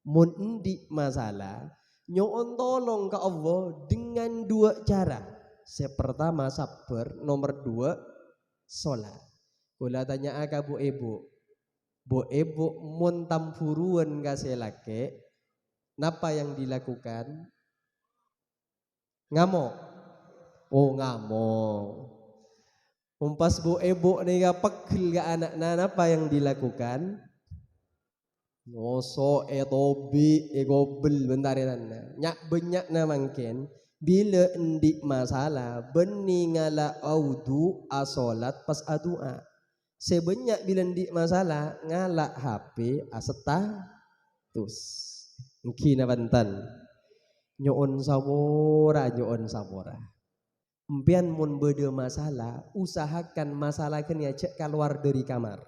mun endi masalah nyoon tolong ke Allah dengan dua cara. Yang pertama sabar, nomor dua sholat. Kula tanya aga bu ibu mun tampuruan kasih laki, napa yang dilakukan? Ngamuk. Oh ngamuk. Umpas bu ibu nih pegel ke anak-anak, apa yang dilakukan? Ngoso tobi gobel bentaran nyak banyak na mangken bila endik masalah beningala audu asolat pas adua sebanyak bila endik masalah ngalak HP asetatus mungkin bantan nyoon sabora empian mun bede masalah usahakan masalah kena cek keluar dari kamar.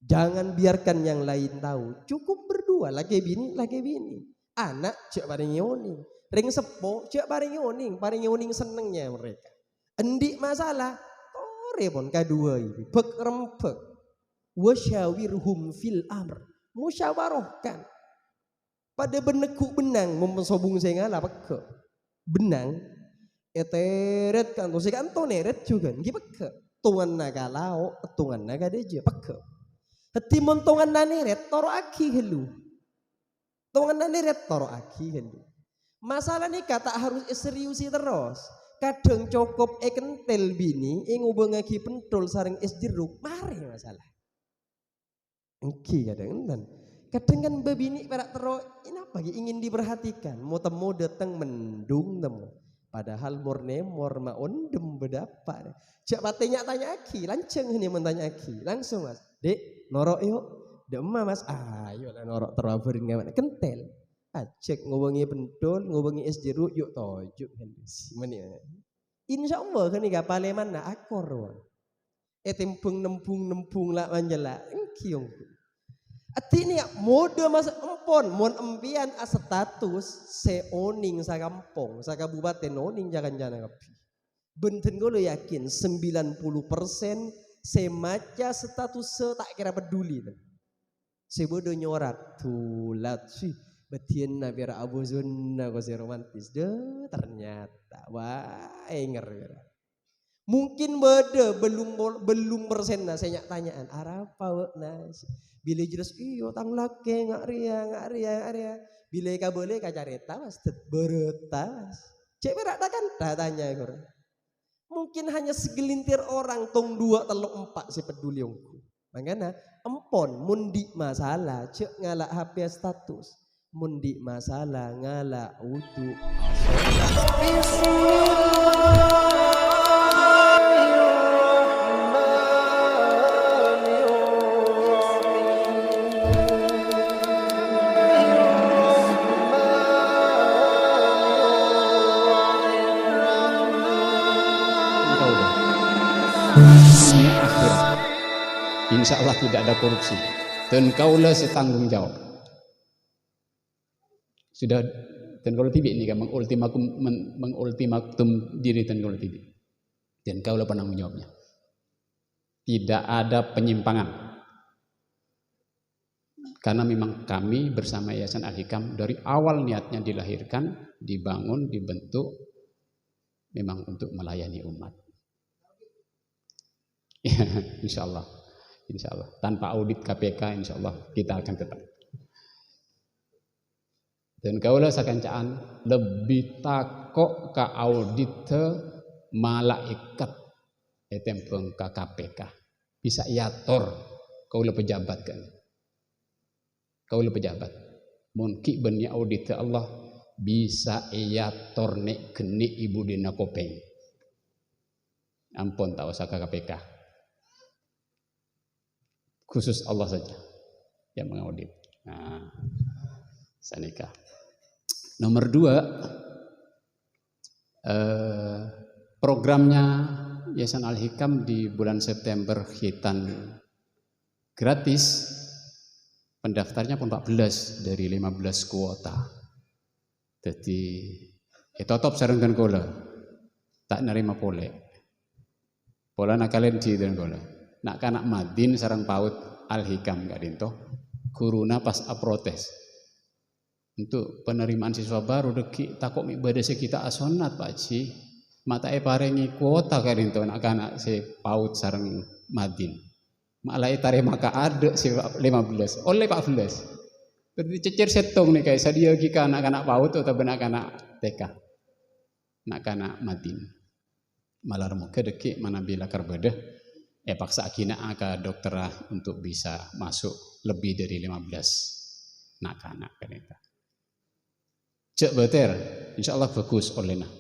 Jangan biarkan yang lain tahu. Cukup berdua, lagi bini. Anak cek bareng yoning, ring sepo cek bareng yoning senengnya mereka. Endik masalah, tore pun kedua ini, bek rempek. Wasyawirhum fil amr, musyawarahkan. Pada benekuk benang, memsobung saya ngalah peke. Benang, eteret kan, tuh saya kan neret juga, gitu peke. Tungan naga lau, tungan naga deje peke. Hati montongan naneret toro aki helu. Tongan naneret toro aki helu. Masalah nih kata harus seriusi terus. Kadang cukup kentel bini ngubeng aki pentol sareng es jeruk. Mari masalah. Engki kadang enten. Kadang kan bebini perak tero ini apa ingin diperhatikan. Mau temu datang mendung temu. Padahal mor maundem bedapa. Cak tanya aki, lanceng ini mentanya aki. Langsung mas. Dek, norok yuk. Dek emak mas. Ayo lah norok teraburin ngaman. Kentel. Acek ngomongi pentol, ngomongi es jeruk yuk tojuk. Insya Allah kan iga paleman na akor. Tempung nempung lah manjala. Engkiong. Ati ini mode masa empon, mon empian asetatus seoning sa kampung, sa kabupaten oning jangan kapi. Benten gue lo yakin 90% semaca status tak kira peduli. Sebodo nyorat tulat sih betien na biar abu zona ko si romantis deh ternyata wah enger. Mungkin beda belum persen nah saya tanyaan apa nas bila jelas iyo tang laki ngak ria bila ka boleh ka carita mas beretas cek berak kan tanya kor mungkin hanya segelintir orang tong 2 3 4 si peduli ongku makanya empon mundi masalah cek ngalak HP status mundi masalah ngalak udu akhirat. Insya Allah tidak ada korupsi dan kaulah setanggung jawab sudah dan kaulah tibi ini kan mengultimatum diri dan kaulah tibi dan kaulah penanggung jawabnya tidak ada penyimpangan karena memang kami bersama Yayasan Al-Hikam dari awal niatnya dilahirkan dibangun dibentuk memang untuk melayani umat. Ya, insya Allah tanpa audit KPK insya Allah kita akan tetap dan kaulah sakancaan lebih takok ke audit malaikat tempeng ke KPK bisa iator kaulah pejabat kan kaulah pejabat mungkin benih audit Allah bisa iator nek geni ibu dina kopeng ampun tak usah ke KPK khusus Allah saja yang mengaudit. Nah, sanika. Nomor 2, programnya Yayasan Al-Hikam di bulan September khitan gratis. Pendaftarnya pun 14 dari 15 kuota. Jadi tetap sarengkan kola. Tak nerima pole. Pola nak kalian di dan kola. Nak kanak madin sarang paut Al-Hikam gak dinto guruna pas protes untuk penerimaan siswa baru deki takut ibadah kita asonat Pak Ci mata parengi kuota karin to anak-anak si PAUD sareng Madin malah tare maka ada si 15 oleh 14 berarti cecer setong nih kayak sadia kita anak-anak PAUD atau anak-anak TK anak-anak Madin malah muka deki mana bila karbedah paksa kina ke dokterah untuk bisa masuk lebih dari 15 anak-anak kan itu. Cek beter, insya Allah bagus olehna.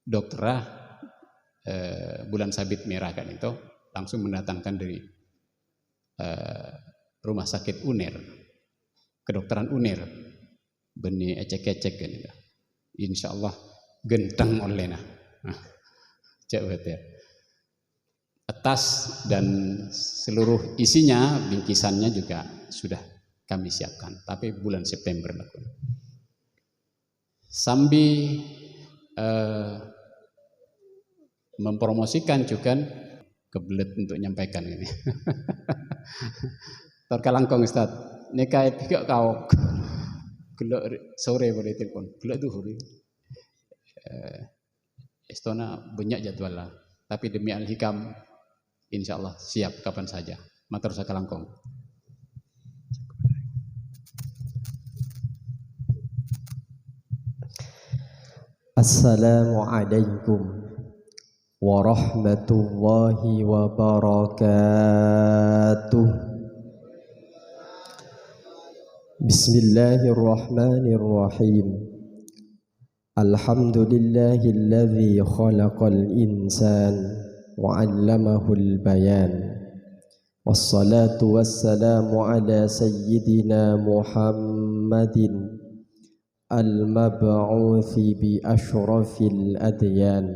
Dokterah bulan sabit merah kan itu langsung mendatangkan dari rumah sakit UNER, kedokteran UNER, benih ecek-ecek kan itu. Insya Allah genteng olehna. Cek beter. Tas dan seluruh isinya bingkisannya juga sudah kami siapkan tapi bulan September sambil mempromosikan juga kebelet untuk menyampaikan ini terkalangkong Ustaz nikah tiga kau gelok sore boleh telepon gelok duhur Estona banyak jadwal lah tapi demi Al-Hikam insya Allah siap kapan saja. Matur sakalangkong. Assalamualaikum warahmatullahi wabarakatuh. Bismillahirrahmanirrahim. Alhamdulillahilladzi khalaqal insan وعلمه البيان والصلاة والسلام على سيدنا محمد المبعوث بأشرف الأديان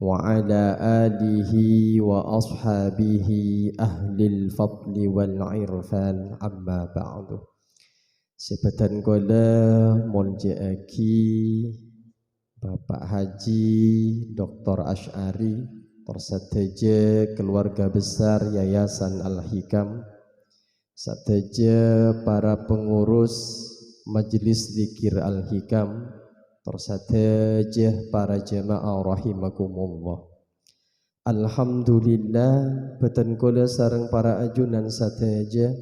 وعلى آله وأصحابه أهل الفضل والعرفان أما بعد Sebatan kala muljaaki Bapak Haji Dr. Asy'ari Tersateja keluarga besar Yayasan Al-Hikam, sateja para pengurus Majelis Zikir Al-Hikam, tersateja para jemaah rahimakumullah. Alhamdulillah beten kula sareng para ajunan sateja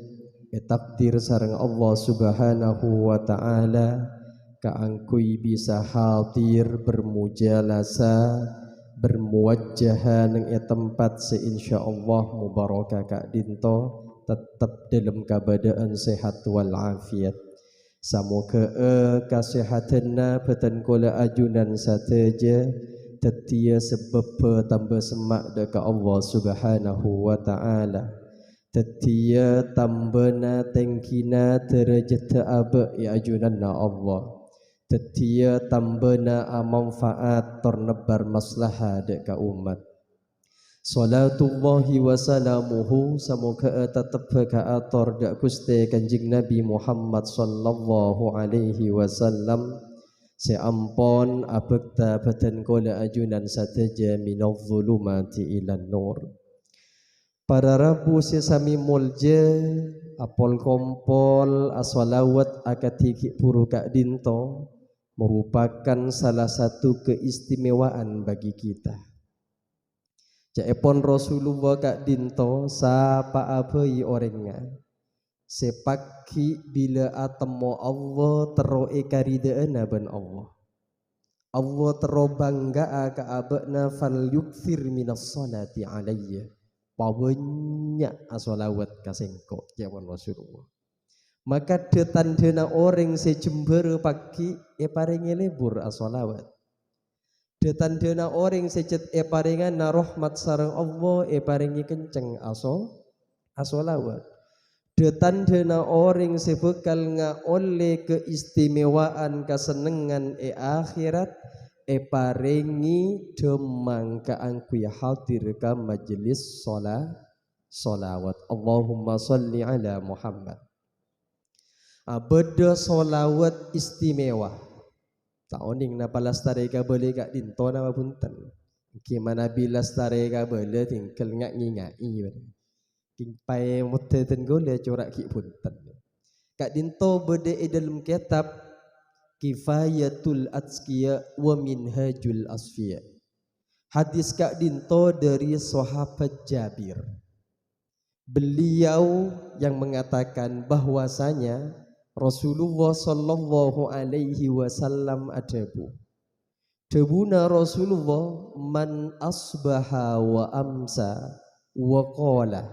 takdir sareng Allah Subhanahu wa taala kaangkui bisa hadir bermujalasa bermuwajjahan ing tempat seinsyaallah mubarakah Kak Dinto tetap dalam keadaan sehat wal afiat. Samoga kasehatanna beten kula ajunan sateja tetia sebab tambah semak dekat Allah Subhanahu wa taala. Tetia tambana tengkina derajat aba ya ajunanna Allah. Tetia tambana manfaat ternebar maslahah dekat umat. Salatullahi wa salamuhu semoga tetap ke ator dak Gusti Kanjeng Nabi Muhammad sallallahu alaihi wasallam seampun abekta badan kula ajunan sateja minadh dhulumati ilan nur. Para rabu sesami mulja apol kompol aswalawat akatiki puru Kak Dinto merupakan salah satu keistimewaan bagi kita. Jaepon Rasulullah Kak Dinto sapa abai orangnya sepaki bila atemo Allah teroe karidaana ban Allah. Allah tero bangga ka abana fal yukthir minas salati alayya. Banyak asolawat kasengko jaepon Rasulullah. Maka detandena orang sejember pagi paringi lebur asolawat. Detandena orang secet paringan rahmat sareng Allah paringi kenceng asolawat. Detandena orang sebekal oleh keistimewaan kesenengan akhirat paringi demang kaangku hadir ka majelis solawat. Allahumma salli ala Muhammad. Beda solawat istimewa. Taoning na palastare ka boleh Kak Dinto na punten. Gimana bila lastare ka boleh tinggal ngak ngingai. King pai muteten gole corak ki punten. Kak dinto bede dalam kitab Kifayatul Atqiya wa Minhajul Asfiya. Hadis Kak dinto dari sahabat Jabir. Beliau yang mengatakan bahwasanya Rasulullah sallallahu alaihi wasallam adabu. Debuna Rasulullah man asbaha wa amsa wa qala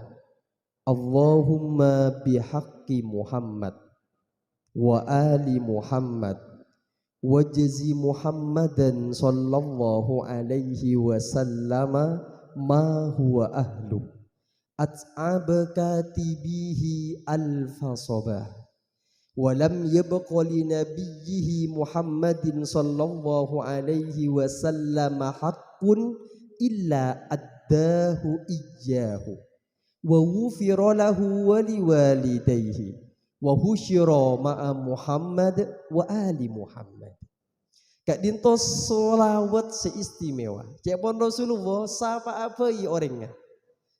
Allahumma bihaqqi Muhammad wa ali Muhammad wajzi Muhammadan sallallahu alaihi wasallama ma huwa ahlu at'aba katibihi alfa sabah walam yabqa li nabiyhi Muhammadin sallallahu alaihi wasallam haqqun illa addahu iyyahu wa wufira lahu wa liwalidayhi wa husyira ma'a Muhammad wa ali Muhammad. Kak dinto solawat seistimewa. Cepon Rasulullah sapa apa i orangnya.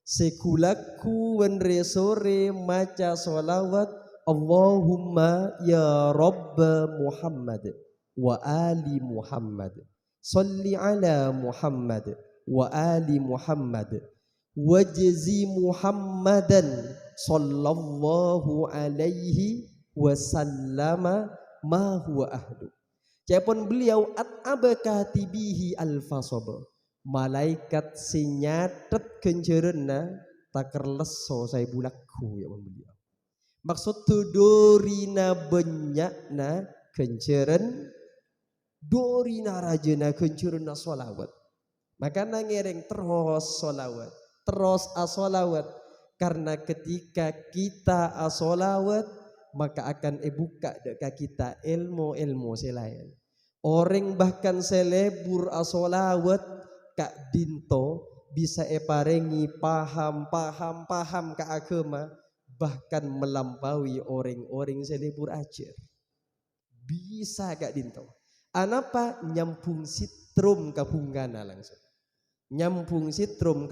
Sekulaku wenre sore maca solawat Allahumma ya Rabb Muhammad wa ali Muhammad. Salli ala Muhammad wa ali Muhammad. Wajzi Muhammadan sallallahu alaihi wasallama ma huwa ahlu. Cepon beliau at'aba katibihi alfasaba. Malaikat sinyatet kencerenna takerleso saya bulakku ya beliau. Maksud tu dorina benyakna kenceren dorina rajana kencerenna solawat. Maka ngereng terus solawat, terus asolawat. Karena ketika kita asolawat maka akan buka dekat kita ilmu-ilmu selain. Orang bahkan selebur asolawat Kak dinto bisa parengi paham ke agama bahkan melampaui orang-orang selebur ajar. Bisa Kak dinto. Anapa nyampung sitrum kapungkana langsung. Nyampung sitrum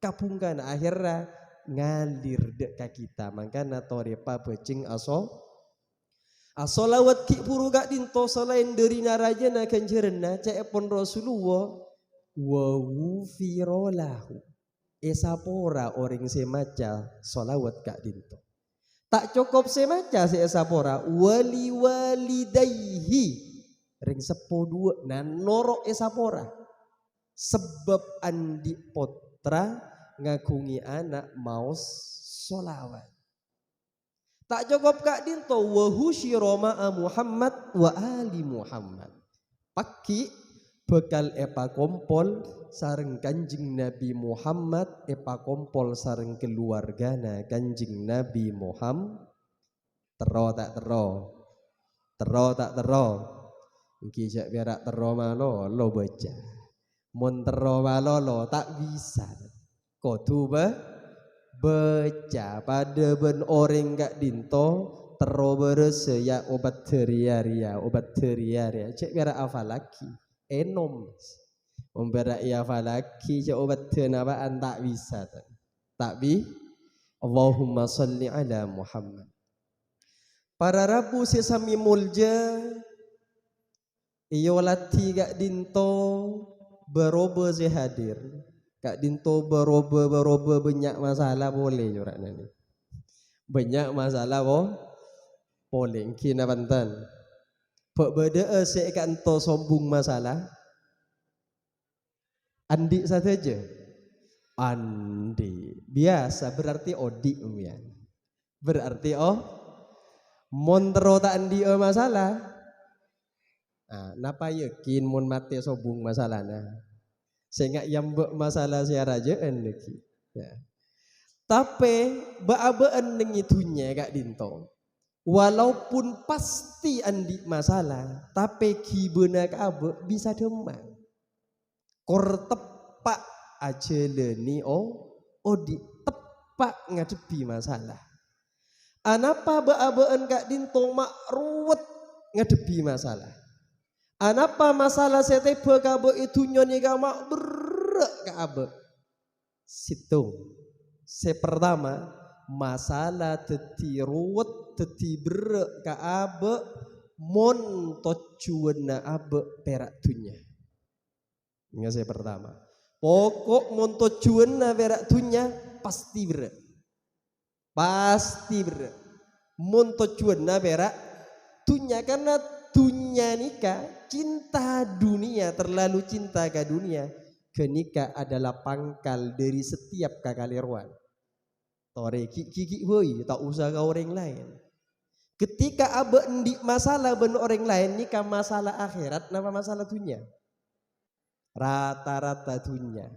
kapungkana akhirnya ngalir dekat kita. Makanya torepa becing asolawat ki puru Kak dinto selain dari narajana kanjerena cepon Rasulullah wa wufirolahu esapora orang semaca solawat Kak dinto. Tak cukup semaca si esapora wali walidayhi ring sepo dua nan norok esapora sebab andi potra ngakungi anak maus solawat. Tak cukup Kak dinto wa husyira ma'a Muhammad wa ali Muhammad. Paki bekal epa kompol sareng Kanjeng Nabi Muhammad epa kompol sareng keluargana Kanjeng Nabi Muhammad. Tero tak tero mungkin jak berak tero malo lo baca mon tero malo lo tak bisa kotu baca pada ben orang Kak dinto tero berese ya obat teriaria cek berak apa lagi enom memberak ya falaki cak obat tenabaan tak bisa tak bi Allahumma salli ala Muhammad. Para rabu sesami mulja iyo lati Kak dinto beroba hadir. Kak dinto beroba banyak masalah boleh jorak nani. Banyak masalah boleh kina bantan. Pak beda sekan to sombong masalah. Andi saja. Andi biasa berarti odi umian. Berarti montero tak andi masalah. Ah, napa yakin mon mate sobung masalahna. Sehingga yang masalah siarajaan lagi. Ya. Tapi baabaan nengitunya Kak dinto. Walaupun pasti andi masalah, tapi kibena kabe bisa demang. Kor tepak aja leni odi tepak ngadepi masalah. Anapa baabaan Kak dinto mak ruwet ngadepi masalah. Anapa masalah seteba kabe itu nyoni mak berak kabe. Situ. Sepertama masalah teti ruwet teti bere ka abe mon tojuana abe perak dunya. Ini saya pertama. Pokok mon tojuana perak dunya pasti bere. Pasti bere. Mon tojuana perak dunya karena dunya nikah cinta dunia terlalu cinta ke dunia. Kenika adalah pangkal dari setiap kekaliruan. Tore kiki hoi tak usah ke orang lain. Ketika abe ndik masalah ben orang lain nikah masalah akhirat nama masalah dunia. Rata-rata dunia.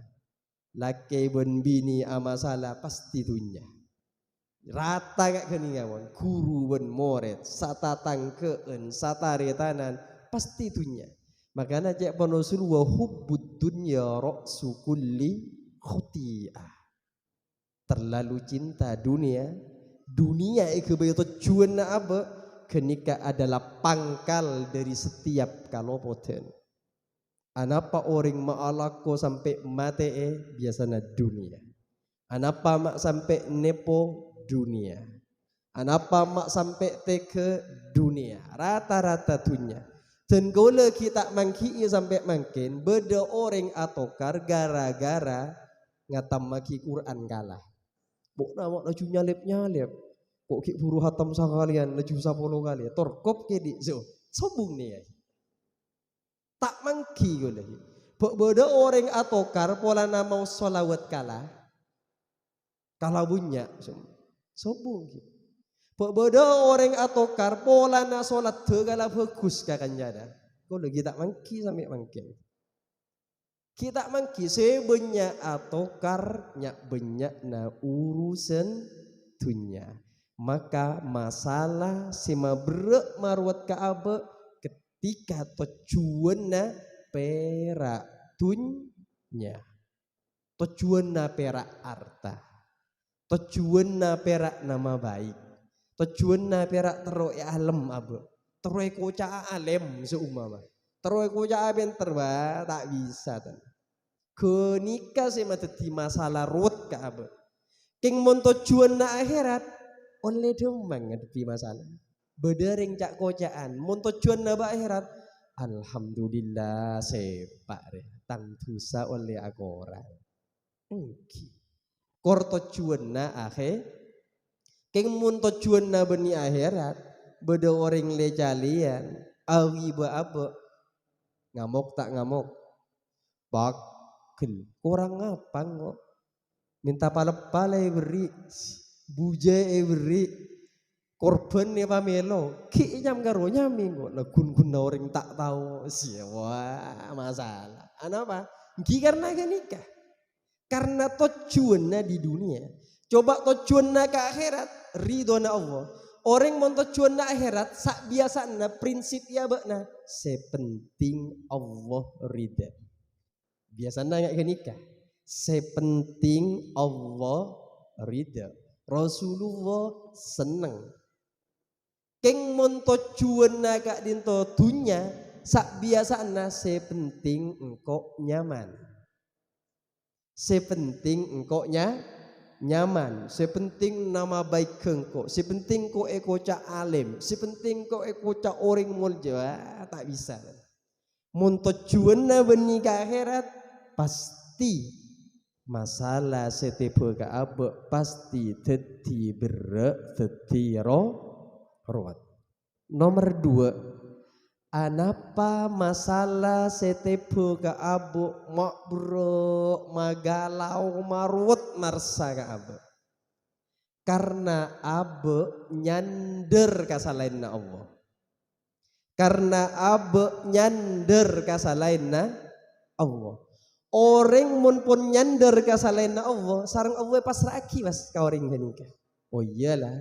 Laki ben bini masalah pasti dunia. Rata gak keningawan. Guru ben moret, sata tangkeen, sata retanan pasti dunia. Makanya cek penosul wa hubbud dunya ra'su kulli khuti'ah. Terlalu cinta dunia itu tujuan apa? Kenika adalah pangkal dari setiap kalopoten. Anapa orang ma'alako sampai mate biasanya dunia. Anapa mak sampai nepo dunia. Anapa mak sampai teke dunia. Rata-rata dunia. Dan kalau kita mangki sampai makin beda orang atokar gara-gara ngatam maki Quran kalah. Bok nama laju nyalip. Kok ki buru hatam sekalian laju 10 kali. Torkop ke di so. Sobung nih ya. Tak mangki kalau bok beda orang atokar pola nama solawat kalah. Kalah bunyak. Sobung gitu. Beda orang atokar pola na solat tegala bagus kakan jada. Kalau kita mangki sampai mangkin. Kita mangki sebanyak atokar nyak banyak na urusan dunia. Maka masalah sima berek marwat kaabe ketika tujuan na perak dunia. Tujuan na perak harta. Tujuan na perak nama baik. Tujuan na perak teroi alam abe, teroi koca alam seumama, teroi koca aben terba tak bisa tan. Kenika sema teti masalah ruwet ka abe. King mon tujuan na akhirat, oleh demang ngadepi masalah. Bedereng cak kocaan, mon tujuan na akhirat, alhamdulillah sepak re, tang dosa oleh agora. Kor tujuan na akhirat. Keng mun tujuan na beni akhirat beda orang le jalian awi ba apa ngamuk tak ngamuk bakil kurang apa kok minta pale beri buje beri korban ne pamelo ki nyam karo nyami kok lagun orang tak tahu siapa masalah anapa karena nikah karena tujuannya di dunia. Coba tujuan na ke akhirat, ridho na Allah. Orang mau tujuan na akhirat, sak biasa na prinsip ya bakna. Sepenting Allah ridha. Biasa na nggak nikah. Sepenting Allah ridha. Rasulullah seneng. Keng mau tujuan na ke dinto dunya, sak biasa na sepenting engkau nyaman. Sepenting engkau nyaman, sepenting nama baik kengko, sepenting ko cak alim, sepenting ko cak orang mulja, tak bisa. Mun tujuan na beni ka akhirat pasti masalah setipe ka abe pasti teti bere teti rawat. Nomor 2, anapa masalah setipe ka abu mak bro magalau marwet marsa ka abu karena abu nyander kasalainna Allah karena abu nyander kasalainna Allah orang mun pun nyander kasalainna Allah sareng Allah pasraki mas ka orang menikah. Oh iyalah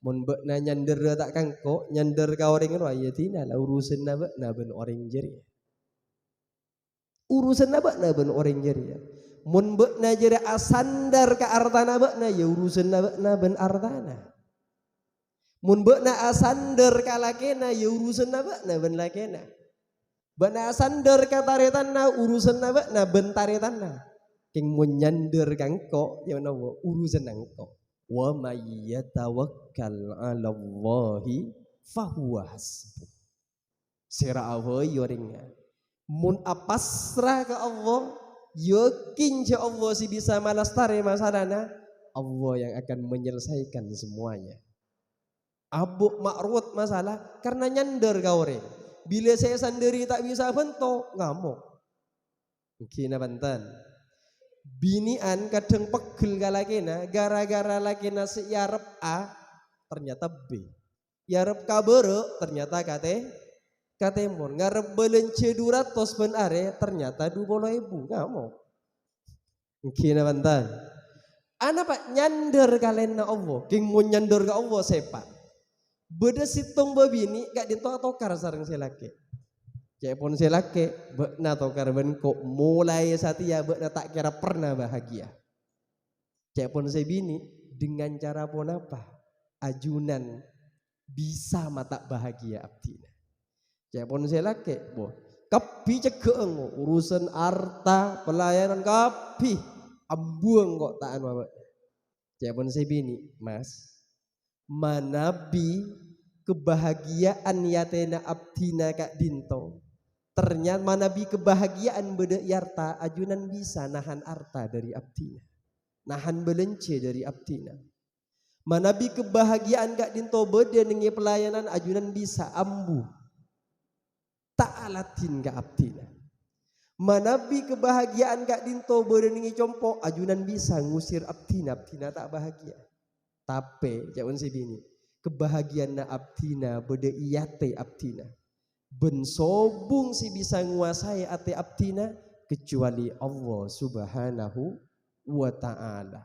mun bekna nyander tak kangko nyander ka orang ro ya tina la urusan na bekna ben orang jeri urusan na bekna ben orang jeri mun bekna jeri asandar ka artana bekna ya urusan na bekna ben artana mun bekna asandar ka lakena ya urusan na bekna ben lakena bekna asandar ka taretanna urusan na bekna ben taretanna king mun nyander kangko ya nawo urusan nangko Wa may yatawakkal 'ala Allahi fahuwa hasbuh. Sira Allah yoringa. Mun apasrah ke Allah, yakin je Allah si bisa malastare masalahna, Allah yang akan menyelesaikan semuanya. Abuk makrut masalah karena nyandar kau orang. Bila saya sendiri tak bisa bentuk, ngamuk. Kina bantan. Binian kadang pegel kalakena gara-gara lakena si yarep A ternyata B. Yarep kabere ternyata katemon. Ngarep belence 200 ben are ternyata 20.000. Ngamuk. Kina bantan. Ana pak nyandar kalena Allah. King mau nyandar ke Allah sepak. Beda situng babini gak ditokar sareng selake. Cek pun selake bekna tokar benko mulai satia bekna tak kira pernah bahagia. Cek pun sebini dengan cara pun apa? Ajunan bisa mata bahagia abdina. Cek pun selake boh. Kapi cekeeng urusan harta pelayanan kapi ambuang kok taan bapak. Cek pun sebini mas. Manabi kebahagiaan yatena abdina kak dinto. Ternyata manabi kebahagiaan beda yarta ajunan bisa nahan arta dari abdina. Nahan belence dari abdina. Manabi kebahagiaan kak dinto beda nengi pelayanan ajunan bisa ambu. Ta'alatin kak abdina. Manabi kebahagiaan kak dinto beda nengi compo ajunan bisa ngusir abdina. Abdina tak bahagia. Tapi jauh sebini kebahagiaan na abdina beda iyate abdina ben sobung si bisa nguasai ate abdina kecuali Allah subhanahu wa ta'ala.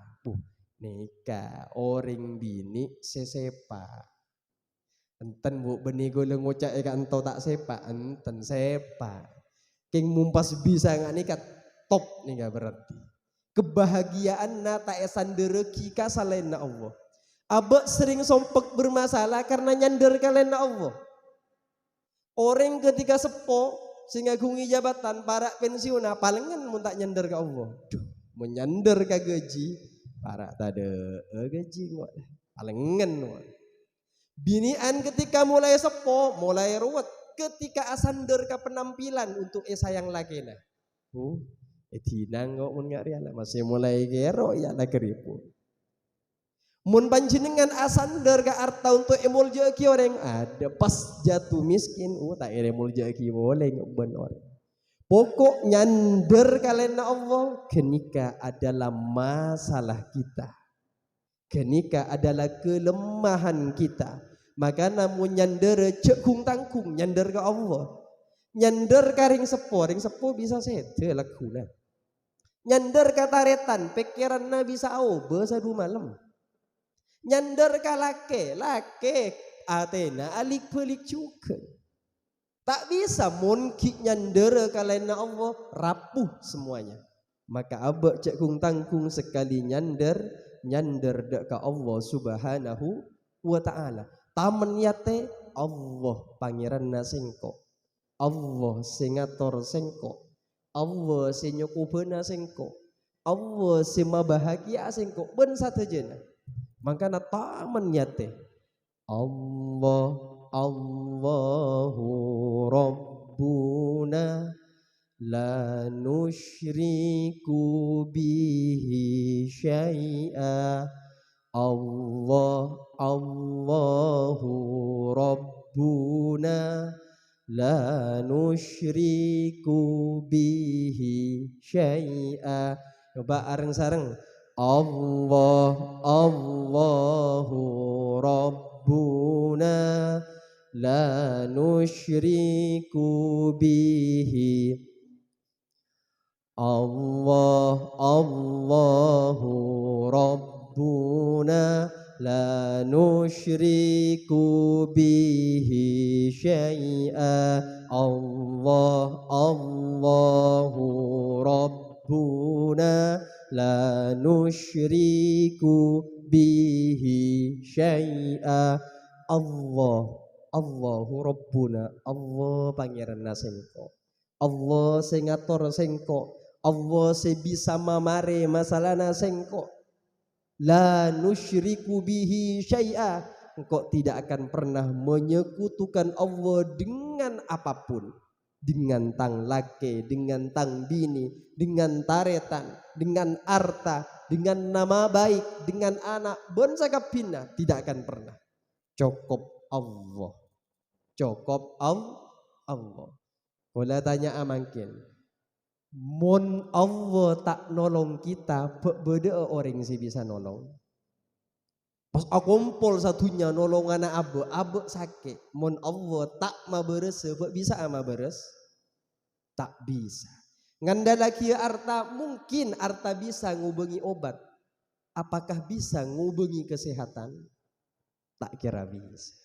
Nika orang bini sesepa enten bu beni gole ngocak eka ento tak sepa enten sepa king mumpas bisa nggak nikat top nika berarti kebahagiaan na tak esan dereki kasalain na Allah. Abak sering sompek bermasalah karena nyandar kalian Allah. Orang ketika sepo sehingga gungi jabatan para pensiuna palingan mun tak nyandar ke Allah. Duh, menyandar ke gaji para tade gaji kok palingan. Binian ketika mulai sepo, mulai ruwet ketika asandar ke penampilan untuk sayang lakena. Tinang kok mun ngak riala masih mulai gero ya lah keriput. Mun panjenengan asandar ka arta untuk emul jeki orang ada pas jatuh miskin tak emul jeki boleh nyoban orang. Pokok nyandar kalena Allah kenika adalah masalah kita. Kenika adalah kelemahan kita. Maka namun nyandar cekung tangkung nyandar ke Allah. Nyandar ka ring sepo bisa sete lakuna. Nyandar ka taretan pikiranna bisa obe sadu malam. Nyandar ka lake atena alik pelik juga. Tak bisa mungkin nyandar kalena Allah rapuh semuanya. Maka abak cekung tangkung sekali nyandar dek ka Allah subhanahu wa ta'ala. Tamen yate Allah pangeran nasengko. Allah singator sengko. Allah sinyokubena sengko. Allah sima bahagia sengko. Ben satajana. Maka na taman yate Allahu Rabbuna la nusyriku bihi syai'a. Allahu Rabbuna la nusyriku bihi syai'a. Coba areng-sareng Allahu Rabbuna la nusyriku bihi. Allahu Rabbuna la nusyriku bihi syai'a. Allahu Rabbuna la nusyriku bihi syai'a. Allahu Rabbuna, Allah pangeran nasengko. Allah sing ngatur sengko. Allah sing bisa mamare masalah nasengko. La nusyriku bihi syai'a. Engkau tidak akan pernah menyekutukan Allah dengan apapun. Dengan tang lake, dengan tang bini, dengan taretan, dengan arta, dengan nama baik, dengan anak, bonsa kapina, tidak akan pernah. Cukup Allah. Cukup Allah. Kalau tanya amangkin, mon Allah tak nolong kita, beda orang sih bisa nolong. Pas aku kumpul satunya nolong anak abu sakit. Mon Allah tak ma beres, bisa ama beres? Tak bisa. Ngandalaki arta, mungkin arta bisa ngubengi obat. Apakah bisa ngubengi kesehatan? Tak kira bisa.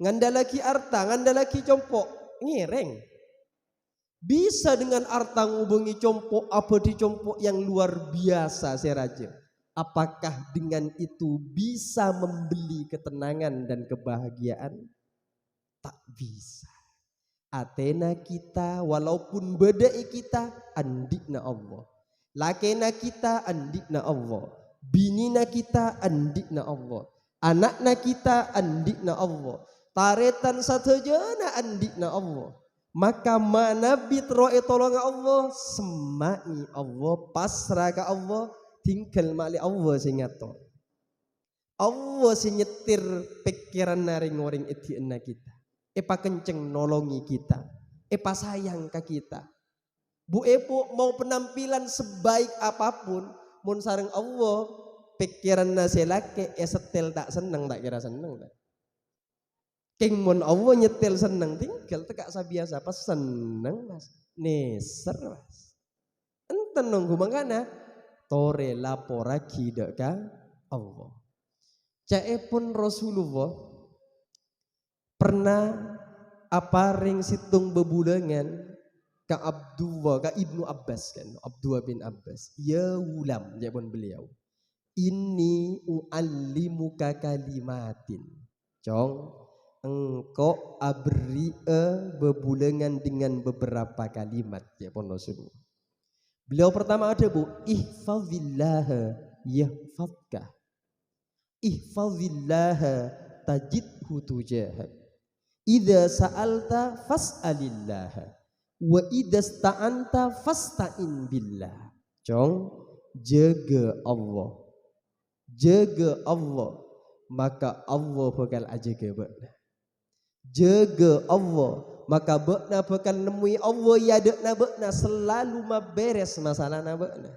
Ngandalaki arta, ngandalaki compok, ngereng. Bisa dengan arta ngubengi compok, apa di compok yang luar biasa saya raja. Apakah dengan itu bisa membeli ketenangan dan kebahagiaan? Tak bisa. Atena kita walaupun bedai kita andikna Allah. Lakena kita andikna Allah. Binina kita andikna Allah. Anakna kita andikna Allah. Taretan satajana andikna Allah. Maka mana bitroe tolong Allah, semai Allah, pasrah ke Allah, tinggal mali Allah sing ngatur. Allah sing nyetir pikiran naring orang itu ena kita. Epa kenceng nolongi kita. Epa sayang ke kita. Bu Epo mau penampilan sebaik apapun, mun sareng Allah pikiran naselake setel tak seneng, tak kira seneng tak. King mun Allah nyetel seneng, tinggal tekak sabiasa pas seneng mas, neser mas. Enten nunggu mangkana tore lapora kidek ka Allah. Cae pun Rasulullah pernah aparing situng bebulangan ka Abdullah, ka Ibnu Abbas kan, Abdullah bin Abbas. Ya ulam, ya pun beliau. Inni u'allimuka kalimatin. Cong, engkau abri bebulangan dengan beberapa kalimat, ya pun Rasulullah. Beliau pertama ada bu, ihfazillaha yahfazka. Ihfazillaha tajidhu tujahak. Idza sa'alta fas'alillaha wa idza sta'anta fasta'in billah. Cong, jaga Allah. Jaga Allah, maka Allah bakal ajaga bakna. Jaga Allah, maka bakna bakal nemui Allah ya dekna bakna selalu beres masalah na bakna.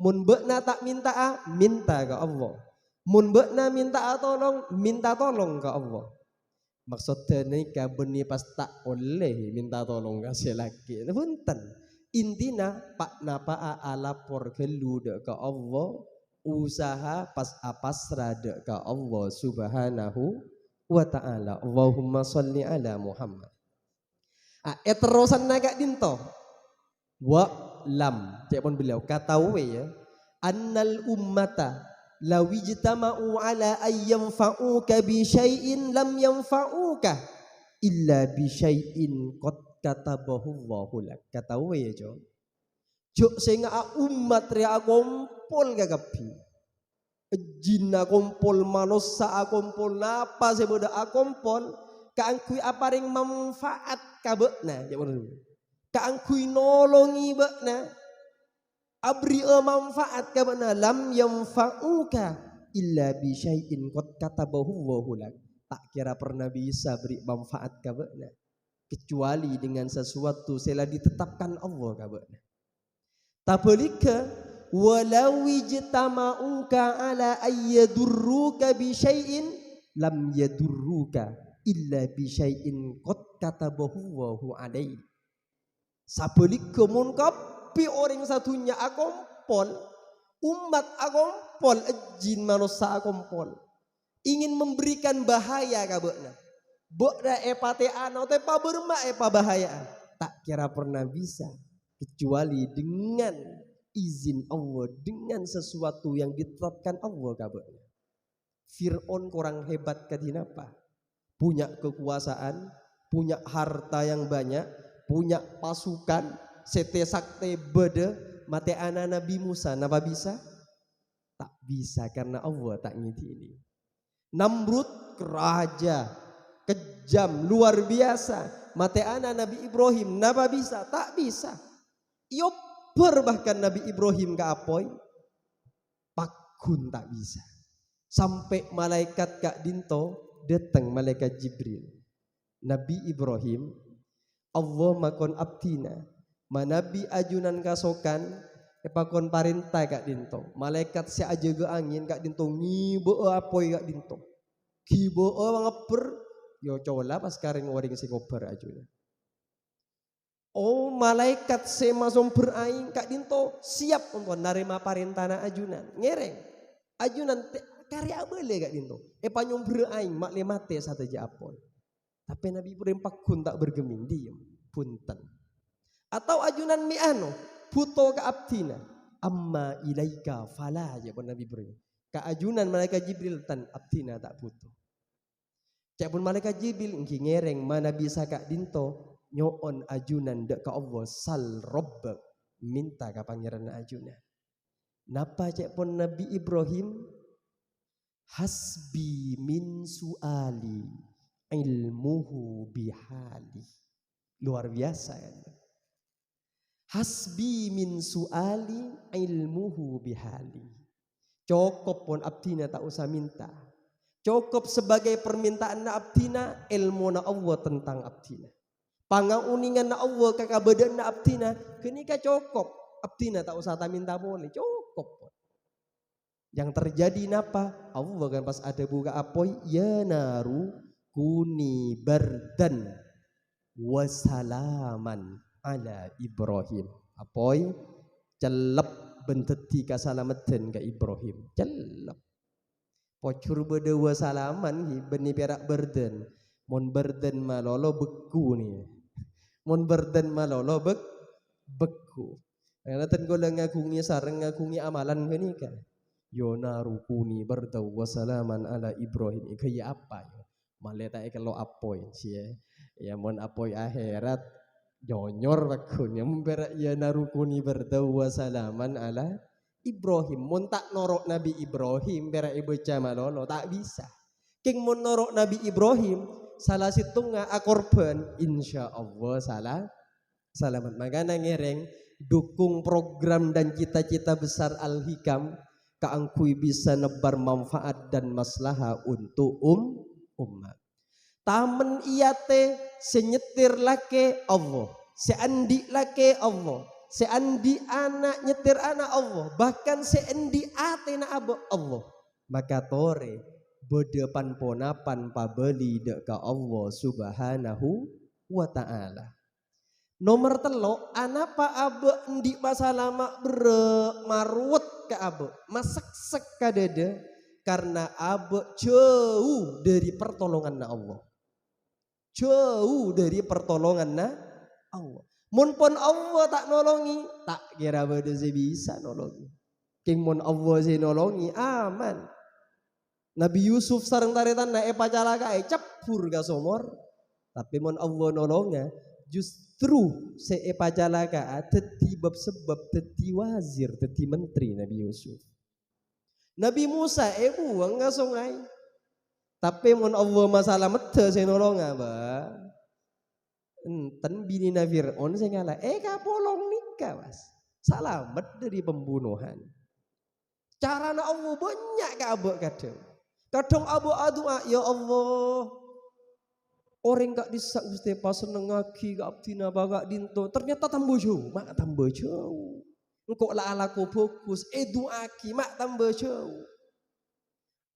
Mun bakna tak minta minta ke Allah. Mun bakna minta tolong ke Allah. Maksudnya nikah benih pas tak oleh minta tolong kasih lagi. Punten. Intina pak napa alapor gelu dek ke Allah, usaha pas apasra dek ke Allah subhanahu wa ta'ala. Allahumma sholli ala Muhammad. Terusan naga dinto. Wa lam. Cek pun beliau katawe ya. Annal ummata lawijtama'u ala ayyamfa'uka bi syai'in lam yanfa'uka illa bi syai'in qad katabahu Allahu lak. Katawe ya jo. Jok senga umat ria kumpul gagapi. Jinna kumpul, manusia kumpul, napa seboda kumpul, kaangkui aparing manfaat kabekna, kaangkui nolongi bekna, abri manfaat kabekna, lam yanfa'uka illa bi syai'in qad katabahu Allahu lak. Tak kira pernah bisa beri manfaat kabekna kecuali dengan sesuatu sela ditetapkan Allah kabekna. Tabalika walau ijtama'uka ala ayyadurruka bi syai'in lam yadurruka illa bi syai'in qad katabahu Allahu alaih. Sabalika mun kapi orang satunya akompol, umat akompol, jin manusia akompol, ingin memberikan bahaya kabekna. Bokda epate ana tepa berma epa bahaya. Tak kira pernah bisa kecuali dengan izin Allah, dengan sesuatu yang ditetapkan Allah kabekna. Fir'aun kurang hebat kadinapa? Punya kekuasaan, punya harta yang banyak, punya pasukan, sete sakte bede, mate ana Nabi Musa, napa bisa? Tak bisa karena Allah tak ngidini. Namrud raja kejam luar biasa. Mate ana Nabi Ibrahim napa bisa? Tak bisa. Yoper bahkan Nabi Ibrahim ka apoi pakun tak bisa. Sampai malaikat kak dinto datang malaikat Jibril. Nabi Ibrahim Allah makon abdina manabi ajunan kasokan epakon parintah kak dinto. Malaikat si aja ge angin kak dinto ngibo apoi kak dinto. Kibo ngaper yo cola pas karing waring si ngobar ajuna. Oh malaikat semasom beraing kak dinto siap untuk narima parintana ajunan. Ngereng. Ajunan karya boleh kak dinto. Panyom beraing mak lemate sataja apoi. Tapi Nabi Ibrahim pakun tak bergeming diem punten. Atau ajunan mi'ano puto ka abdina amma ilaika fala ya pun Nabi Ibrahim. Ka ajunan malaikat Jibril tan abdina tak puto. Cak pun malaikat Jibril engki ngereng mana bisa kak dinto nyoon ajunan dek ka Allah sal robbek minta ka pangeran ajunan. Napa cak pun Nabi Ibrahim hasbi min suali ilmuhu bihali. Luar biasa kan. Hasbi min suali ilmuhu bihali. Cukup pun abdina tak usah minta. Cukup sebagai permintaan na abdina ilmu na Allah tentang abdina. Pangauningan na Allah kakabadan na abdina. Kenika cukup. Abdina tak usah tak minta boleh. Cukup pun. Yang terjadi napa? Allah kan pas ada buka apoi. Ya naru kuni bardan wasalaman ala Ibrahim. Apoi celep benteti kasalameten ke Ibrahim. Celep. Pocur beda wasalaman hi beni perak berden. Mon berden malolo beku nih. Mon berden malolo beku. Karena tenggolong ngakungi sareng ngakungi amalan gini kan. Yona rukuni berdau wasalaman ala Ibrahim. Kaya apa ya? Maleta kalau apoi sih ya mon apoi akhirat jonyor wakunya memberak ya narukuni berdau wasalaman ala Ibrahim. Mon tak norok Nabi Ibrahim berak ibu camalolo tak bisa. King mon norok Nabi Ibrahim salah situnga akorban insya Allah salah selamat. Makanya ngereng dukung program dan cita-cita besar Al-Hikam kaangkui bisa nebar manfaat dan maslaha untuk umat. Tamen iyate senyetir lake Allah, seandi lake Allah, seandi anak nyetir anak Allah, bahkan seandi ate na abo Allah. Maka tore bedepan ponapan pabeli dek ka Allah subhanahu wa ta'ala. Nomor telo anapa abe endi masalah mak bre marwet ke abe masak kadede karena abe jauh dari pertolongan na Allah. Jauh dari pertolongan na Allah. Mun pun Allah tak nolongi, tak kira bade bisa nolongi. King mun Allah si nolongi aman. Nabi Yusuf sareng taretan na pacalaka cepur ka somor. Tapi mun Allah nolongnya justru pacalaka teti bab sebab teti wazir teti menteri Nabi Yusuf. Nabi Musa buang ka sungai. Tapi mun Allah masalah mete saya nolong ba. Enten bini na Fir'aun saya ngalah kapolong nikah mas. Selamat dari pembunuhan. Cara na Allah banyak ka abok kadang. Kadang abok doa ya Allah. Orang gak disak Gusti pas seneng ngaki gak abdina bagak dinto. Ternyata tambah jauh, mak tambah jauh. Engkau lah alaku fokus, doaki mak tambah jauh.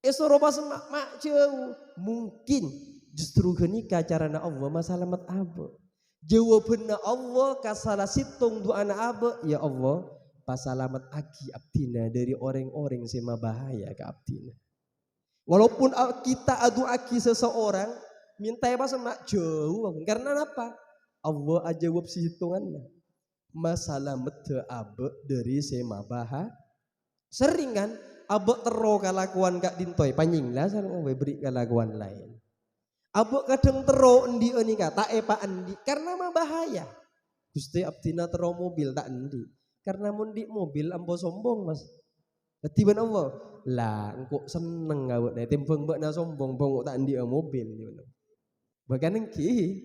Esoro pas mak jauh. Mungkin justru kenika carana Allah masalah mat abe. Jawabanna Allah kasalah situng doa na abe. Ya Allah, pasalamat aki abdina dari orang-orang sema bahaya ke abdina. Walaupun kita adu aki seseorang, minta apa sama jauh. Karena apa? Allah aja jawab si hitungannya. Masalah mete abe dari sema bahaya. Sering kan? Abe tero kalakuan kak dintoy panjing lah sareng beri kalakuan lain. Abe kadang tero endi nika tak pak endi karena mah bahaya. Gusti abdina tero mobil tak endi karena mundi mobil ambo sombong mas. Tiban Allah lah engko seneng awak nek timbang mbak na sombong bongok tak ndik mobil ngono. Bahkan engki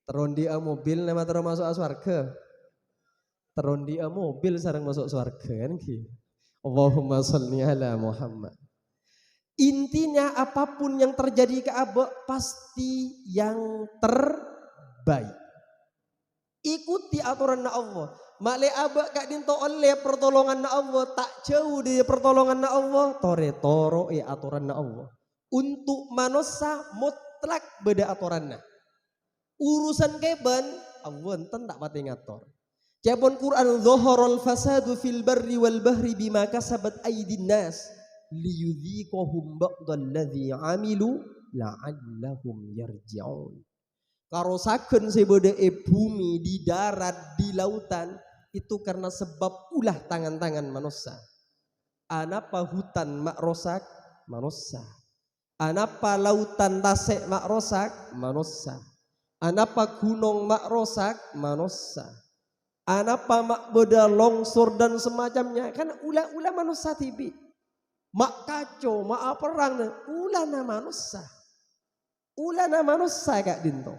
terondi mobil nama terus masuk swarga. Terondi mobil sareng masuk swarga kan ki. Allahumma sholli ala Muhammad. Intinya apapun yang terjadi ke abak pasti yang terbaik. Ikuti aturan Allah. Makle abak kak dinto oleh pertolongan Allah tak jauh dari pertolongan Allah. Tore toro aturan Allah. Untuk manusia mutlak beda aturannya. Urusan keban Allah enten tak pati ngatur. Jabon Quran dhaharal fasadu fil barri wal bahri bima kasabat aydin nas liyudhiqahum ba'dalladzi amilu la'allahum yarji'un. Karosakeun sebode bumi di darat di lautan itu karena sebab ulah tangan-tangan manusia. Anapa hutan mak rosak manusia. Anapa lautan tasek mak rosak manusia. Anapa gunung mak rosak manusia. Anapa mak beda longsor dan semacamnya kan ulah manusia tibi. Mak kacau, mak perang, ulah manusia. Ulah manusia Kak Dinto.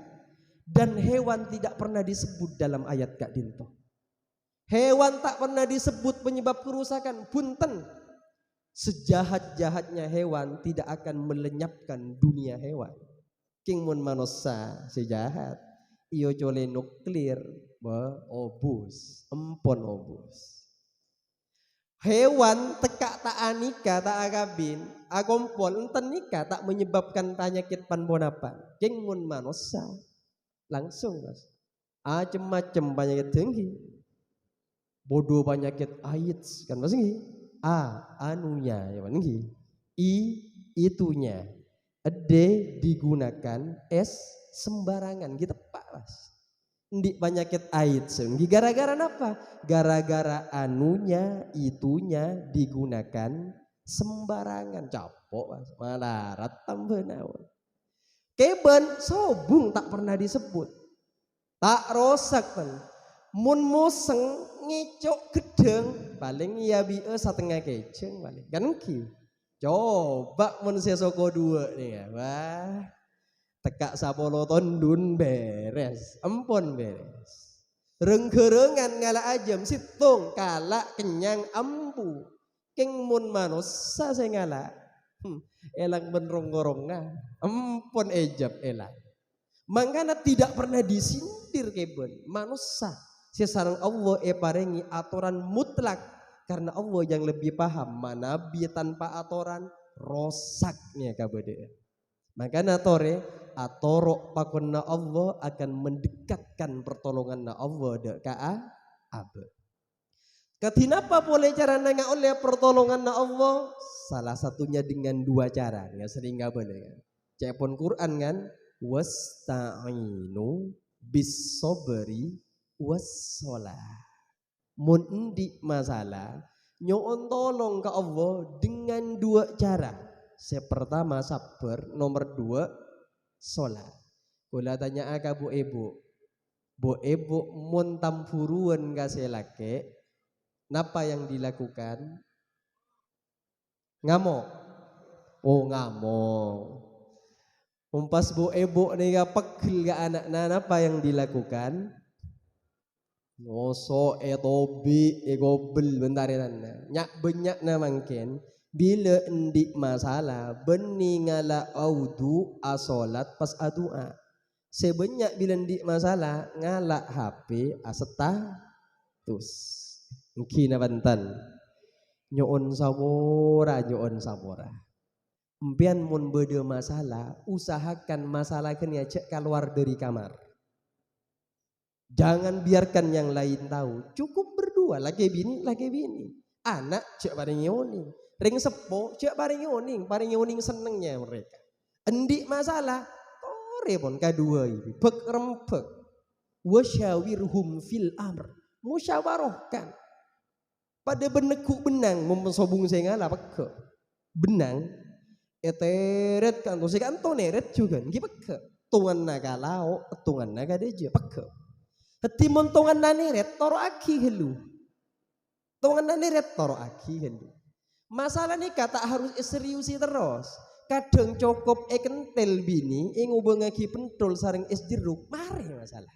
Dan hewan tidak pernah disebut dalam ayat Kak Dinto. Hewan tak pernah disebut penyebab kerusakan. Punten. Sejahat-jahatnya hewan tidak akan melenyapkan dunia hewan. King mun manusia sejahat. Iyo cole nuklir. Obus. Empon obus. Hewan tekak tak anika tak akabin, agompol enten nikah tak menyebabkan penyakit panbonapan. King mun manusia langsung mas. Macem-macem penyakit tinggi. Bodoh penyakit AIDS kan mas ngi. Anunya ya mas ngi. Itunya. Digunakan sembarangan gitu pak mas. Ndik penyakit AIDS. Gara-gara apa? Gara-gara anunya, itunya digunakan sembarangan. Capok mas. Malarat tambah naon. Keban sobung tak pernah disebut. Tak rosak kan. Mun museng ngicok gedeng. Paling iya bie setengah keceng paling. Kan ki. Coba mun sesoko dua nih ya. Wah. Tekak sapolo tondun beres, empon beres. Rengkerengan ngala ajam situng kalak kenyang ampu. King mun manusia saya ngala. Elang benrong-gorongna, empon ejab elang. Mangkana tidak pernah disindir keben manusia. Sesarang Allah parengi aturan mutlak karena Allah yang lebih paham mana bi tanpa aturan rosaknya kabede. Makanya tore atorok pakonna Allah akan mendekatkan pertolongan Allah dek abe. Ketinapa boleh cara nengak oleh pertolongan Allah? Salah satunya dengan dua cara. Nggak sering nggak boleh. Cepon Quran kan, wasta'inu bis sobri wassalah. Mun di masalah nyoon tolong ke Allah dengan dua cara. Yang pertama sabar, nomor dua sholat. Kula tanya aga bu ibu mun tampuruan kasih laki, napa yang dilakukan? Ngamuk. Oh ngamuk. Umpas bu ibu nih pegel ga anak napa yang dilakukan? Ngoso tobi gobel bentar ya nyak banyak na mungkin. Bila endik masalah beningala audu asolat pas adua. Sebanyak bila endik masalah ngalak HP asetatus. Mungkin bantan. Nyoon sabora. Empian mun beda masalah, usahakan masalah kena cek keluar dari kamar. Jangan biarkan yang lain tahu. Cukup berdua lagi bini. Anak cek bareng yoni. Ring sepo, cek paring yoning senengnya mereka. Endik masalah, tore pun kedua ini, bek rempek. Wasyawirhum fil amr, musyawarahkan. Pada benekuk benang, memsobung saya ngalah peke. Benang, eteret kan, tuh kan neret juga, gipeke. Tungan naga lau, tungan naga deja peke. Hetimun tungan neret, toro aki helu. Tungan neret, toro aki helu. Masalah nikah tak harus seriusi terus. Kadang cukup kentel bini ngubengake pentol sareng es jeruk, mari masalah.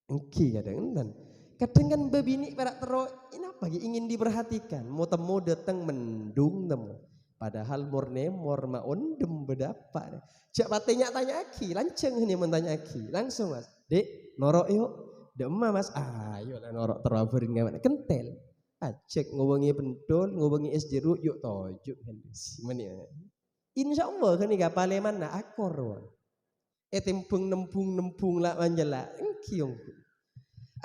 Engki kadang kan bebini perak terus ini apa ingin diperhatikan, mau temu datang mendung temu. Padahal murne ma ondem bedapa. Cak patenya tanya aki, lanceng ini mentanya aki. Langsung mas, dek norok yuk. Dek emak mas, ayo lah norok teraburin ngawan kentel. Cek ngomongi pentol, ngomongi es jeruk yuk tojuk Insya Allah kan iga pale mana akor. Tempung nempung lah manjala engkiong.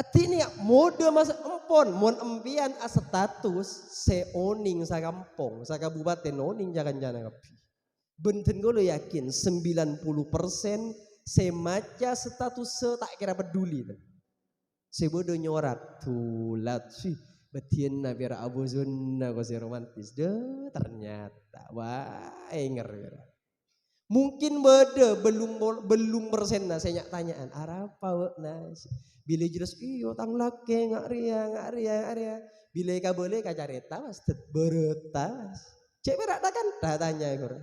Artinya mode masa empon mon empian status seoning sa kampung, sa kabupaten oning jangan kapi. Benten gue lo yakin 90% semaca status tak kira peduli. Sebodoh nyorak tulat sih. Betien na biar abu zona ko si romantis deh ternyata wah enger biar. Mungkin beda belum persen na saya tanyaan arapa wak nas bila jelas iyo tang lake ngak ria bila ka boleh ka careta mas beretas cek berak kan tanya kor.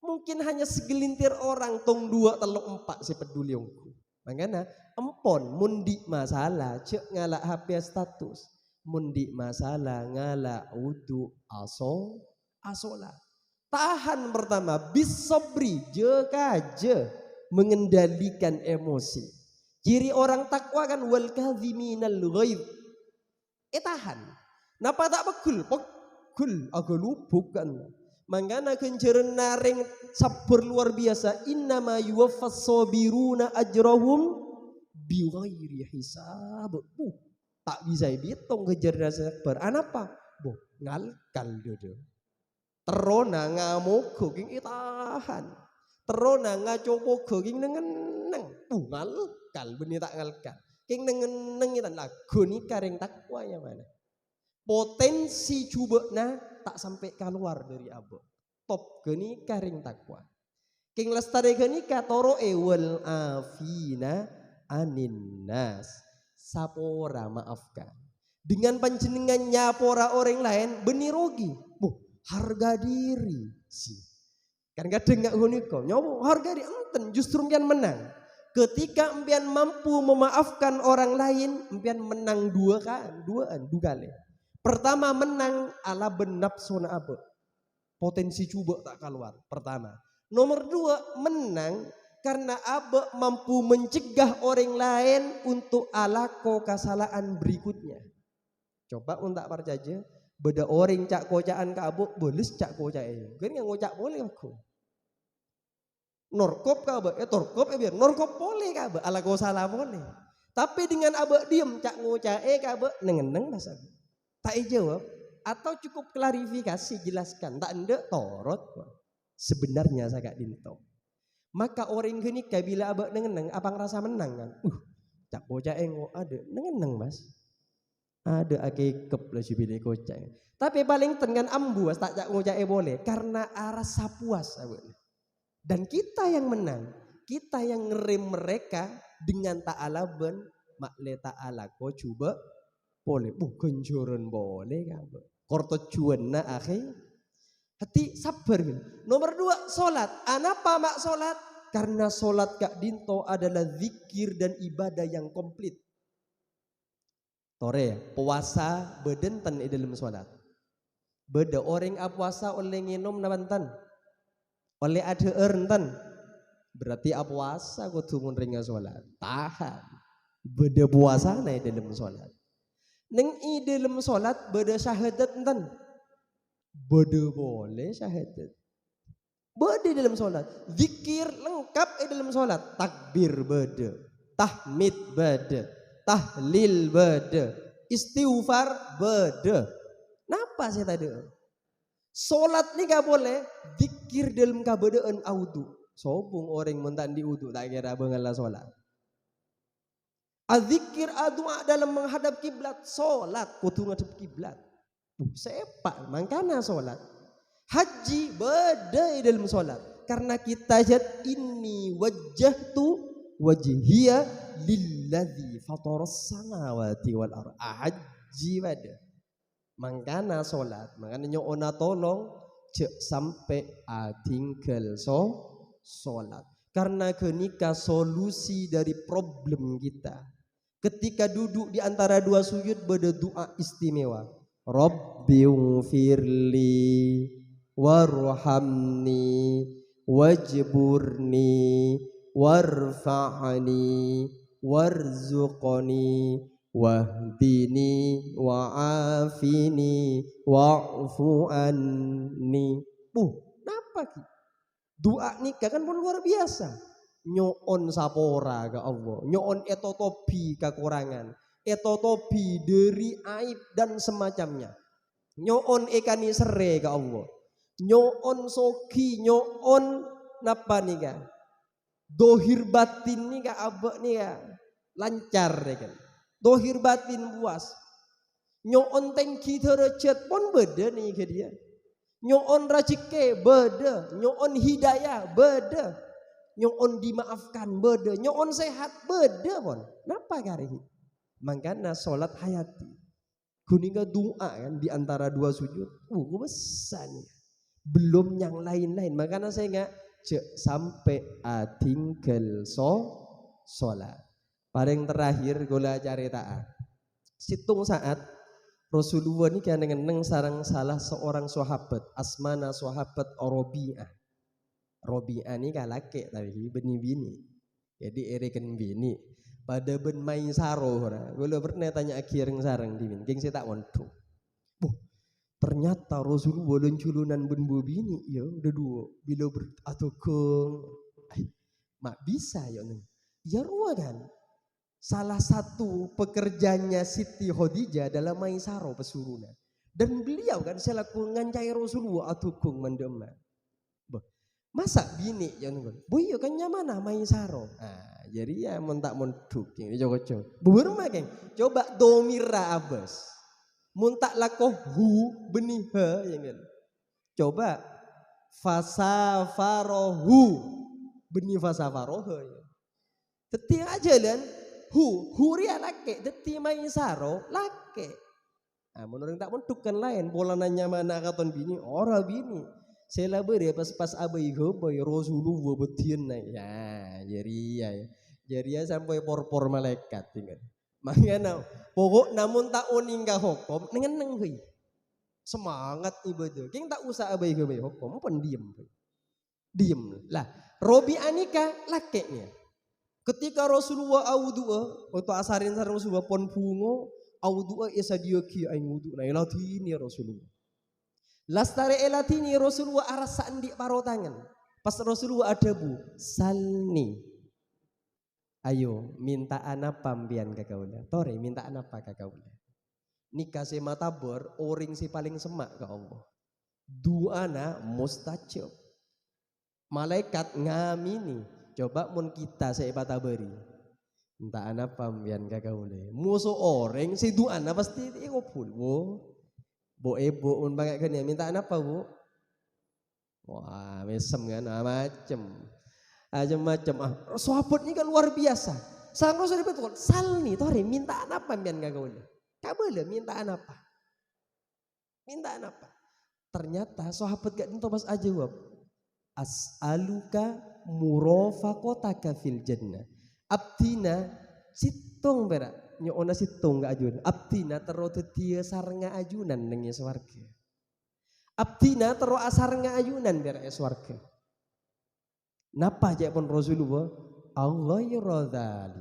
Mungkin hanya segelintir orang tong 2 3 4 si peduli ongku. Makanya empon mundi masalah cek ngalak HP status. Mundi masalah ngala udu asola. Tahan pertama bisobri je mengendalikan emosi. Ciri orang takwa kan wal kadhiminal ghaib. Tahan. Napa tak pegul agak lubuk kan. Mangana kenjeren naring sabar luar biasa innama yuwaffas sabiruna ajrahum bighairi hisab. Tak bisa hitung kejar sabar. Anapa? Boh ngalkal dodo. Terona ngamuk ging itahan. Terona ngacopo ging nengen. Ngalkal benih tak ngalkal. King nengen itan lagu ni karing takwa yang mana? Potensi cubekna tak sampai keluar dari abok. Top geni karing takwa. King lestari geni katoro ewel afina anin nas. Sapora maafkan. Dengan panjenengan nyapora orang lain benirogi. Harga diri sih. Kan kadang enggak huniko. Nyowo harga diri enten justru empian menang. Ketika empian mampu memaafkan orang lain, empian menang dua kali. Pertama menang ala benapsona abe. Potensi coba tak keluar. Pertama. Nomor 2 menang karena abe mampu mencegah orang lain untuk alako kesalahan berikutnya. Coba untuk percaya, beda orang cak kocaan ke abu, boles cak kocaan. Kan yang ngocak boleh aku. Norkop ke abe, torkop biar norkop boleh ke abe, alako salah boleh. Tapi dengan abe diem cak ngocak ke abe, nengeneng masa. Tak jawab atau cukup klarifikasi jelaskan, tak ndek torot. Sebenarnya saya gak dinto. Maka orang gini bila abak nengeneng apa ngerasa menang kan? Cak bocah engko ada nengeneng mas. Ada ake kep lah si pilih kocak. Tapi paling tengan ambuas tak cak ngocak boleh karena rasa puas abak. Dan kita yang menang, kita yang ngerem mereka dengan ta'alaban makle ta'ala ko coba boleh bukan joran boleh kan? Korto cuan na akhir. Hati sabar. Nomor 2 solat. Anapa mak solat? Karena solat kak dinto adalah zikir dan ibadah yang komplit. Tore puasa bedenten dalam solat. Beda orang puasa oleh nginom nabantan. Oleh ada ernten. Berarti puasa kudu ngunringa solat. Tahan. Beda puasa na dalam solat. Neng dalam solat beda syahadat enten. Beda boleh syahadat. Beda dalam solat. Zikir lengkap dalam solat. Takbir beda. Tahmid beda. Tahlil beda. Istighfar beda. Napa saya tadi? Solat ni gak boleh. Zikir dalam kabedaan audu. Sobung orang mentan di udu. Tak kira bengalah solat. Azikir adua dalam menghadap kiblat. Solat kudu ngadep kiblat. Sepak makanya solat. Haji beda dalam solat. Karena kita jad ini wajjahtu wajhiya lilladzi fataras samawati wal ardh. Haji beda. Mangkana solat, makanya nyona tolong cek sampai tinggal solat. Karena kenika solusi dari problem kita. Ketika duduk di antara dua sujud berdoa istimewa. Rabbighfirli warhamni wajburni warfa'ni warzuqni wahdini wa'afini wa'fu anni. Napa ki? Doa nikah kan pun luar biasa. Nyoon sapora ke Allah, nyoon etotobi kekurangan, etotobi dari aib dan semacamnya. Nyoon ekani sere ke Allah, nyoon sogi, nyoon napa nika? Dohir batin nika abek nika lancar ya kan. Dohir batin puas. Nyoon tengki derajat pun beda nih ke dia. Nyoon rajike beda, nyoon hidayah beda, nyoon dimaafkan beda, nyoon sehat beda pun. Napa karihi? Makanya solat hayati. Kuninga doa kan di antara dua sujud. Besar nih. Belum yang lain-lain. Makanya saya nggak sampai tinggal solat. Paling terakhir gula caritaan. Situng saat Rasulullah ini kan dengan sarang salah seorang sahabat asmana sahabat Robi'ah. Robi'ah ini kalake tapi bini-bini. Jadi erekan bini pada ben main saro ora. Gula pernah tanya akhireng sarang dimin. Geng saya tak montok. Ternyata Rasulullah dan culunan ben bini ya udah dua. Bila atokong mak bisa ya neng. Ya ruah kan. Salah satu pekerjanya Siti Khadijah adalah Maisaro pesurunan. Dan beliau kan selaku ngancai Rasulullah atukung mendema. Masa bini yang nunggu. Boyo kan nyamana Maisaro. Jadi ya mentak mentuk ini cocok. Beberapa geng. Coba domira abas. Muntak lakoh hu benih ha yang kan. Coba fasafarohu benih fasafarohu. Teti aja kan. Huria lake, deti Maisaro lake. Menurut tak mentukan lain, pola nanya mana katon bini, ora bini. Saya beri pas abai goboy Rasulullah betian naik. Ya, jadi ya sampai por malaikat tinggal. Makanya pokok namun tak oning ka hukum, nengen hui. Semangat ibadah. Keng tak usah abai goboy hukum, pun diem. Lah, Robi anika lakenya. Ketika Rasulullah awdu'a waktu asarin sareng Rasulullah pon bungo awdu'a isa dia ki aing wudu na elatini Rasulullah. Lastare elatini Rasulullah arasaan di paro tangan. Pas Rasulullah ada bu salni. Ayo minta apa mbian kakaula. Tore minta apa kakaula. Nikah si matabor oring si paling semak ke Allah. Duana mustajab. Malaikat ngamini. Coba mun kita saya patabari. Entah anak pambian kakak boleh. Musuh orang si duana pasti ikopul. Bo ebo mun banyak kan ya minta anak apa bu? Wah mesem kan macem. Sahabat ini kan luar biasa. Sang Rasul betul. Salni tori minta anak pambian kakak boleh. Kak boleh minta anak apa? Minta anak apa? Ternyata sahabat gak ditobas aja jawab. As'aluka murafaqataka fil jannah. Abdina situng berak nyoona situng gak ajun. Abdina tero dia saranga ajunan nang swarga. Abdina tero asaranga ajunan berak swarga. Napa aja pun Rasulullah Allah yuradali.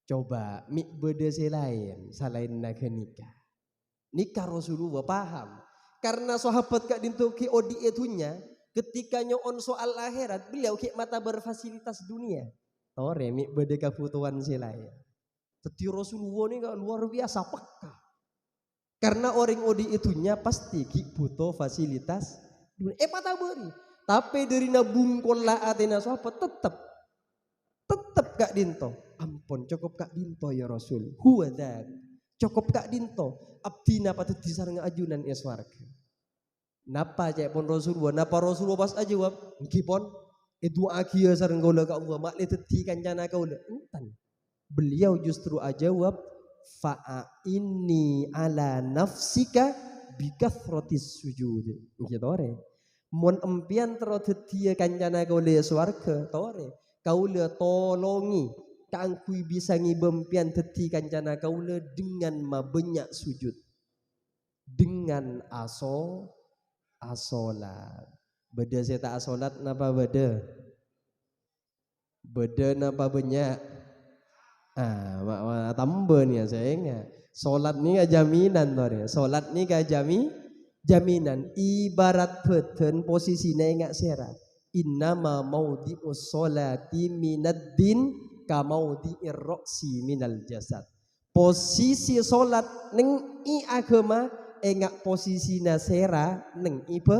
Coba mik beda lain selain nikah. Nikah Rasulullah paham. Karena sahabat gak dintuki odi itunya ketika nyoon soal akhirat beliau kayak mata berfasilitas dunia. Tore mik beda kebutuhan lain. Tetapi Rasulullah ini gak luar biasa peka. Karena orang odi itunya pasti ki butuh fasilitas dunia. Mata beri. Tapi dari nabung kola atena sahabat tetap gak dinto. Ampun cukup gak dinto ya Rasul. Huwadan. Cukup gak dinto. Abdina patut disarang ajunan ya swarga. Napa cek pun Rasulullah. Napa Rasulullah pas aja wab. Ngipon. Itu akhir sarang kaula ka Allah. Mak leteti kancana kaula. Entan. Beliau justru aja wab. fa'inni ala nafsika bikathratis sujud. Iki tore. Mun empian tero dadi kancana kaula swarga tore. Kaula tolongi kang kui bisa ngibempian dadi kancana kaula dengan mabanyak sujud. Dengan asolat. Beda saya tak asolat napa beda? Beda napa banyak? Tambah nih saya ingat. Solat ni gak jaminan tore. Solat ni gak jaminan. Ibarat beten posisinya ingat sera. Innama maudhi'us sholati minad din ka maudhi'ir ra'si minal jasad. Posisi solat neng i agama engak posisi nasera neng ibe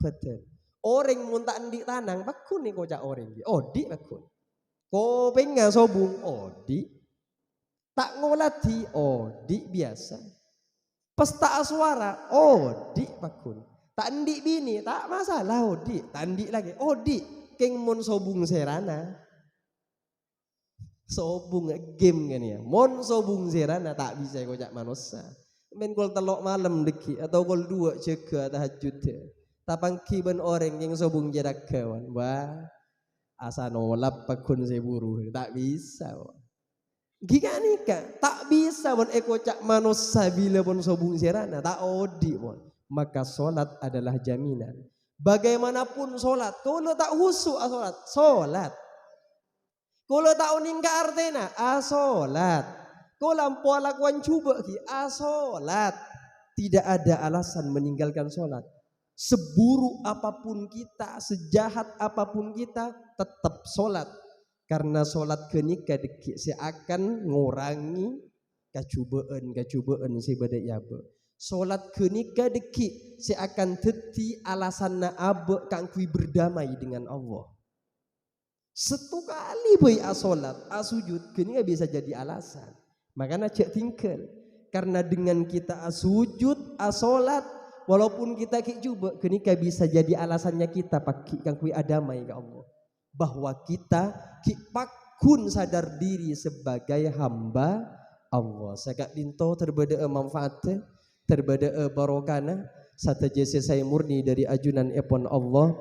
beten. Orang muntak ndik tanang bakun nih kocak orang. Di bakun. Ko pengen sobung di. Tak ngolati di biasa. Pesta suara di bakun. Tak ndik bini tak masalah di. Tak ndik lagi di. Keng mon sobung serana. Sobung game kan ya. Mon sobung serana tak bisa kocak manusia. Men kol telok malam deki atau kol 2 jaga tahajud. Tapang kiban orang yang sobung jarak kawan. Wah, asa nolap pakun saya buru. Tak bisa. Gika nika tak bisa bon ekocak manusia bila bon sobung serana tak odi bon. Maka solat adalah jaminan. Bagaimanapun solat, kalau tak husu solat. Kalau tak uning ka artena, solat. Kalau lampau lakukan cuba ki, solat. Tidak ada alasan meninggalkan solat. Seburuk apapun kita, sejahat apapun kita, tetap solat. Karena solat kenika deki seakan ngurangi kacubaan sebada yabe. Solat kenika deki seakan teti alasan na abe kang kui berdamai dengan Allah. Satu kali boy asolat, asujud kenika bisa jadi alasan. Makanya cek tinggal. Karena dengan kita asujud, asolat, walaupun kita ki coba kenika bisa jadi alasannya kita pakai kang kui adamai ke Allah. Bahwa kita pakun sadar diri sebagai hamba Allah. Sakak dinto terbeda manfaatnya, terbeda barokana. Sata jese saya murni dari ajunan epon Allah.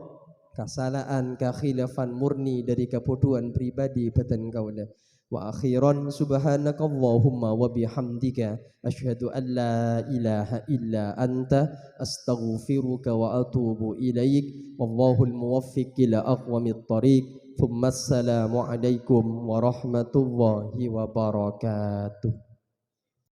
Kasalaan kakhilafan murni dari keputuan pribadi peten kaula. Wa akhiran subhanakallahumma wa bihamdika asyhadu an la ilaha illa anta astaghfiruka wa atubu ilaik. Wallahul muwaffiq ila aqwamit thariq. Thumma assalamu alaikum warahmatullahi wabarakatuh.